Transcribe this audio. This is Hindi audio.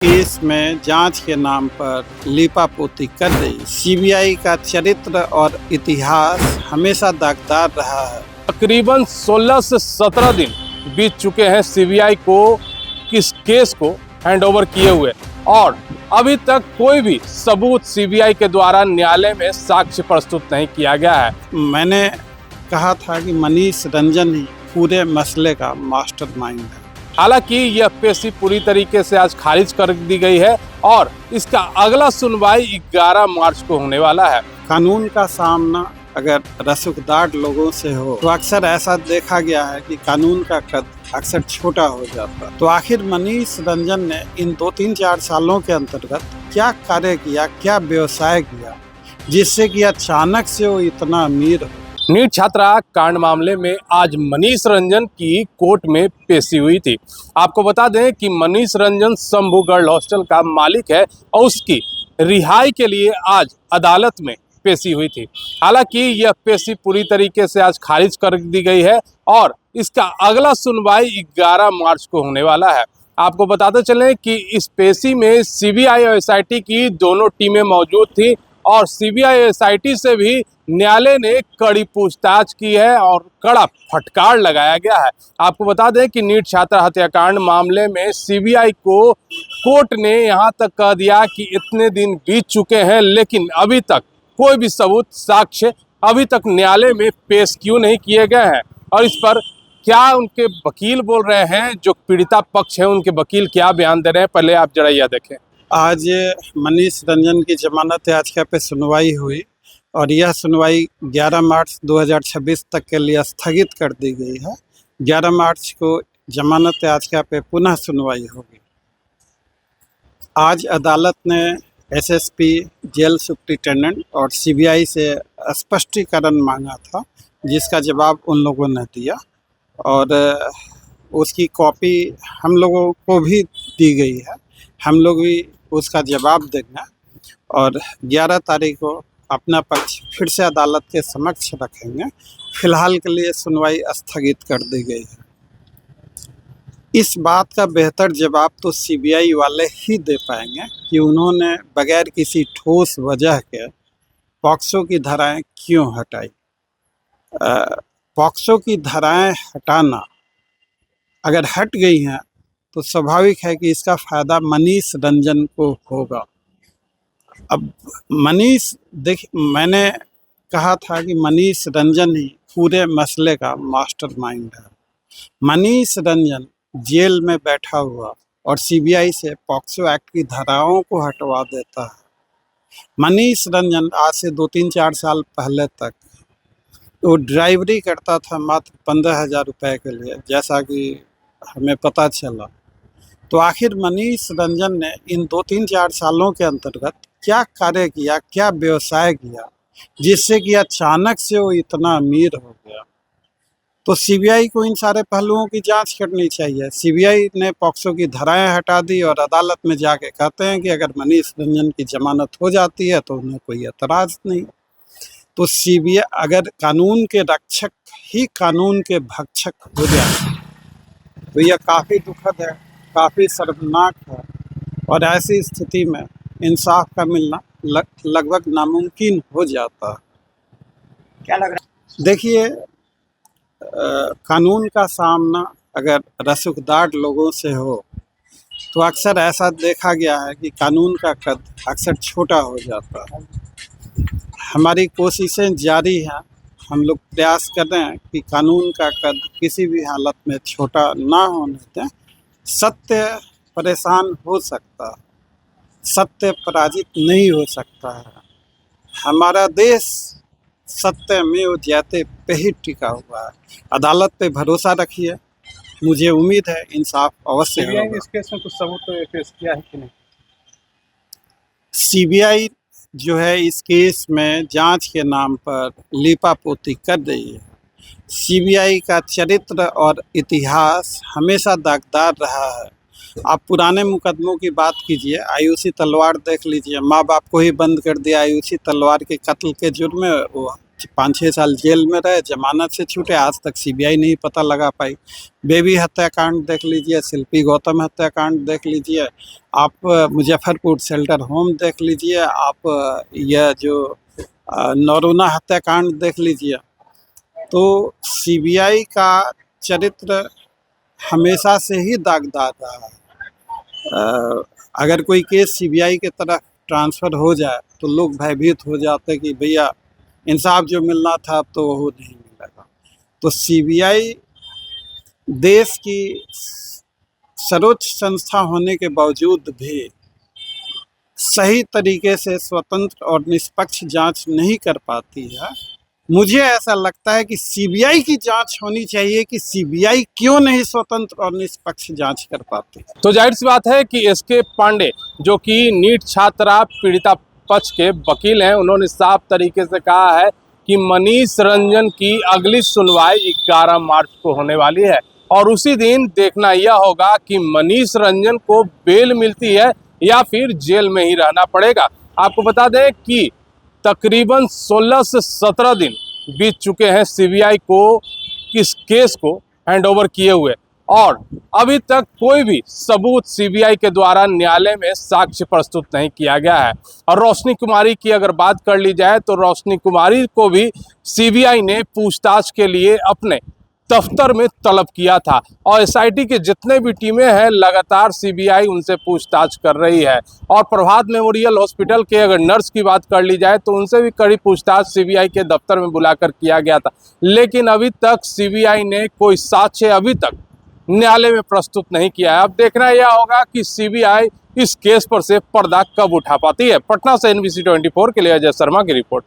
केस में जांच के नाम पर लीपापोती कर रही सीबीआई का चरित्र और इतिहास हमेशा दागदार रहा है। तकरीबन 16 से 17 दिन बीत चुके हैं सीबीआई को इस केस को हैंडओवर किए हुए और अभी तक कोई भी सबूत सीबीआई के द्वारा न्यायालय में साक्ष्य प्रस्तुत नहीं किया गया है। मैंने कहा था कि मनीष रंजन ही पूरे मसले का मास्टरमाइंड है। हालांकि यह पेशी पूरी तरीके से आज खारिज कर दी गई है और इसका अगला सुनवाई 11 मार्च को होने वाला है। कानून का सामना अगर रसूखदार लोगों से हो तो अक्सर ऐसा देखा गया है कि कानून का कद अक्सर छोटा हो जाता। तो आखिर मनीष रंजन ने इन 2-3-4 सालों के अंतर्गत क्या कार्य किया, क्या व्यवसाय किया जिससे कि अचानक से वो इतना अमीर हो। नीट छात्रा कांड मामले में आज मनीष रंजन की कोर्ट में पेशी हुई थी। आपको बता दें कि मनीष रंजन शंभू गर्ल हॉस्टल का मालिक है और उसकी रिहाई के लिए आज अदालत में पेशी हुई थी। हालांकि यह पेशी पूरी तरीके से आज खारिज कर दी गई है और इसका अगला सुनवाई 11 मार्च को होने वाला है। आपको बताते चलें कि इस पेशी में सीबीआई और एसआईटी की दोनों टीमें मौजूद थी और सीबीआई एसआईटी से भी न्यायालय ने कड़ी पूछताछ की है और कड़ा फटकार लगाया गया है। आपको बता दें कि नीट छात्रा हत्याकांड मामले में सीबीआई को कोर्ट ने यहां तक कह दिया कि इतने दिन बीत चुके हैं लेकिन अभी तक कोई भी सबूत साक्ष्य अभी तक न्यायालय में पेश क्यों नहीं किए गए हैं और इस पर क्या उनके वकील बोल रहे हैं, जो पीड़िता पक्ष है उनके वकील क्या बयान दे रहे हैं, पहले आप जरा यह देखें। आज मनीष रंजन की जमानत याचिका पे सुनवाई हुई और यह सुनवाई 11 मार्च 2026 तक के लिए स्थगित कर दी गई है। 11 मार्च को जमानत याचिका पे पुनः सुनवाई होगी। आज अदालत ने एसएसपी, जेल सुप्रिंटेंडेंट और सीबीआई से स्पष्टीकरण मांगा था जिसका जवाब उन लोगों ने दिया और उसकी कॉपी हम लोगों को भी दी गई है। हम लोग भी उसका जवाब देंगे और 11 तारीख को अपना पक्ष फिर से अदालत के समक्ष रखेंगे। फिलहाल के लिए सुनवाई स्थगित कर दी गई है। इस बात का बेहतर जवाब तो सीबीआई वाले ही दे पाएंगे कि उन्होंने बगैर किसी ठोस वजह के पॉक्सो की धाराएं क्यों हटाई। पॉक्सो की धाराएं हटाना अगर हट गई हैं तो स्वाभाविक है कि इसका फायदा मनीष रंजन को होगा। अब मैंने कहा था कि मनीष रंजन ही पूरे मसले का मास्टरमाइंड है। मनीष रंजन जेल में बैठा हुआ और सीबीआई से पॉक्सो एक्ट की धाराओं को हटवा देता है। मनीष रंजन आज से 2-3-4 साल पहले तक वो ड्राइवरी करता था मात्र 15,000 रुपये के लिए, जैसा कि हमें पता चला। तो आखिर मनीष रंजन ने इन 2-3-4 सालों के अंतर्गत क्या कार्य किया, क्या व्यवसाय किया जिससे कि अचानक से वो इतना अमीर हो गया। तो सीबीआई को इन सारे पहलुओं की जांच करनी चाहिए। सीबीआई ने पॉक्सो की धाराएं हटा दी और अदालत में जाके कहते हैं कि अगर मनीष रंजन की जमानत हो जाती है तो उन्हें कोई एतराज नहीं। तो सीबीआई अगर कानून के रक्षक ही कानून के भक्षक हो जाए तो यह काफ़ी दुखद है, काफ़ी शर्मनाक है और ऐसी स्थिति में इंसाफ का मिलना लगभग नामुमकिन हो जाता है। क्या लग रहा है? देखिए, कानून का सामना अगर रसूखदार लोगों से हो तो अक्सर ऐसा देखा गया है कि कानून का कद अक्सर छोटा हो जाता है। हमारी कोशिशें जारी हैं, हम लोग प्रयास कर रहे हैं कि कानून का कद किसी भी हालत में छोटा ना होने दें। सत्य परेशान हो सकता है, सत्य पराजित नहीं हो सकता है। हमारा देश सत्यमेव जयते पे ही टिका हुआ है। अदालत पे भरोसा रखिए, मुझे उम्मीद है इंसाफ अवश्य होगा। इस केस में कुछ सबूत पेश किया है कि नहीं? सीबीआई जो है इस केस में जांच के नाम पर लीपापोती कर रही है। सीबीआई का चरित्र और इतिहास हमेशा दागदार रहा है। आप पुराने मुकदमों की बात कीजिए, आयुषी तलवार देख लीजिए, माँ बाप को ही बंद कर दिया आयुषी तलवार के कत्ल के जुर्म में वो 5-6 साल जेल में रहे, जमानत से छूटे, आज तक सीबीआई नहीं पता लगा पाई। बेबी हत्याकांड देख लीजिए, शिल्पी गौतम हत्याकांड देख लीजिए, आप मुजफ्फरपुर शेल्टर होम देख लीजिए, आप यह जो नरोना हत्याकांड देख लीजिए। तो सीबीआई का चरित्र हमेशा से ही दागदार रहा है। अगर कोई केस सीबीआई की तरफ ट्रांसफ़र हो जाए तो लोग भयभीत हो जाते कि भैया इंसाफ जो मिलना था अब तो वो नहीं मिलेगा। तो सीबीआई देश की सर्वोच्च संस्था होने के बावजूद भी सही तरीके से स्वतंत्र और निष्पक्ष जांच नहीं कर पाती है। मुझे ऐसा लगता है कि सीबीआई की जांच होनी चाहिए कि सीबीआई क्यों नहीं स्वतंत्र और निष्पक्ष जांच कर पाती। तो जाहिर सी बात है कि एसके पांडे जो कि नीट छात्रा पीड़िता पक्ष के वकील हैं, उन्होंने साफ तरीके से कहा है कि मनीष रंजन की अगली सुनवाई 11 मार्च को होने वाली है और उसी दिन देखना यह होगा कि मनीष रंजन को बेल मिलती है या फिर जेल में ही रहना पड़ेगा। आपको बता दें कि तकरीबन 16 से 17 दिन बीत चुके हैं सीबीआई को इस केस को हैंडओवर किए हुए और अभी तक कोई भी सबूत सीबीआई के द्वारा न्यायालय में साक्ष्य प्रस्तुत नहीं किया गया है। और रोशनी कुमारी की अगर बात कर ली जाए तो रोशनी कुमारी को भी सीबीआई ने पूछताछ के लिए अपने दफ्तर में तलब किया था और एसआईटी के जितने भी टीमें हैं लगातार सीबीआई उनसे पूछताछ कर रही है। और प्रभात मेमोरियल हॉस्पिटल के अगर नर्स की बात कर ली जाए तो उनसे भी कड़ी पूछताछ सीबीआई के दफ्तर में बुलाकर किया गया था, लेकिन अभी तक सीबीआई ने कोई साक्ष्य अभी तक न्यायालय में प्रस्तुत नहीं किया है। अब देखना यह होगा कि सीबीआई इस केस पर से पर्दा कब उठा पाती है। पटना से NBC 24 के लिए अजय शर्मा की रिपोर्ट।